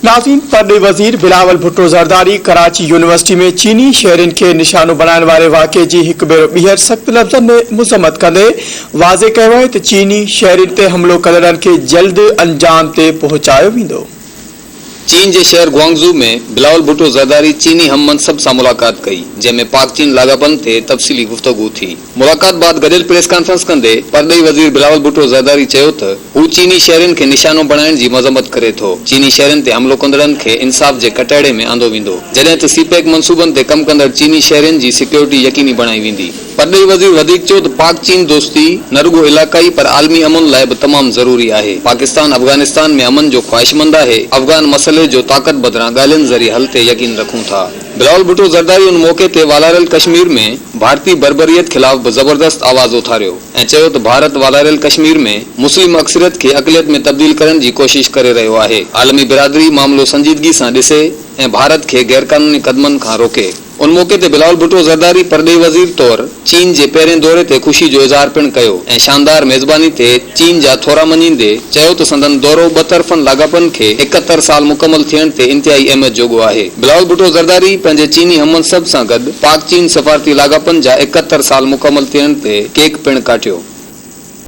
नाज़रीन, परॾेही वज़ीर बिलावल भुट्टो ज़रदारी कराची यूनिवर्सिटी में चीनी शहरिन के निशानो बनाइण वारे वाक़े जी हिक भेरो ॿीहर सख़्त लफ़्ज़नि में मुज़म्मत कंदे वाज़े कयो आहे त चीनी शहरिन ते हमलो कंदड़नि खे जल्द अंजाम ते पहुचायो वेंदो। चीन के शहर ग्वांगजू में बिलावल भुट्टो ज़रदारी चीनी हम मनसब से मुलाकात कई, जैमें पाक चीन लागापन ते तफसीली गुफ्तगू थी। मुलाकात बाद गडियल प्रेस कॉन्फ्रेंस कंदे परॾेही वज़ीर बिलावल भुट्टो ज़रदारी चयो त हू चीनी शहरन के निशानो बनाइण जी मज़म्मत करे थो। चीनी शहरन ते हमलो कंदड़नि खे इंसाफ जे कटहरे में आंदो वेंदो, जॾहिं त सीपेक मंसूबन ते कम कंदड़ चीनी शहरन जी सिक्योरिटी यकीनी बनाई वेंदी। परॾेही वज़ीर वधीक चयो त पाक चीन दोस्ती न रुगो इलाक़ाई पर आलमी अमन लाइ बि तमाम ज़रूरी आहे। पाकिस्तान अफगानिस्तान में अमन जो ख्वाहिशमंद आहे। अफगान मसले जो ताकत बदरां ॻाल्हियुनि ज़रिए हल ते यकीन रखूं था। बिलावल भुट्टो ज़रदारी उन मौके ते वालारियल कश्मीर में भारतीय बर्बरियत खिलाफ बि ज़बरदस्त आवाज़ उथारियो ऐं चयो त भारत वालारियल कश्मीर में मुस्लिम अक्सरियत खे अक़लियत में तब्दील करण जी कोशिश करे रहियो आहे। आलमी बिरादरी मामलो संजीदगी सां ॾिसे ऐं भारत खे गैरकानूनी कदमनि खां रोके। उन मौके ते बिलावल भुट्टो ज़रदारी परॾेही वज़ीर तौर चीन जे पहिरें दौरे ते ख़ुशी जो इज़हार पिणु कयो ऐं शानदार मेज़बानी ते चीन जा थोरा मञींदे चयो त संदन दौरो ॿ तरफ़नि लाॻापन खे 71 साल मुकमल थियण ते इंतिहाई अहमियत जोॻो आहे। बिलावल भुट्टो ज़रदारी पंहिंजे चीनी हममनसब सां गॾु पाक चीन सफ़ारती लाॻापन जा 71 साल मुकमल थियण ते केक पिणु काटियो।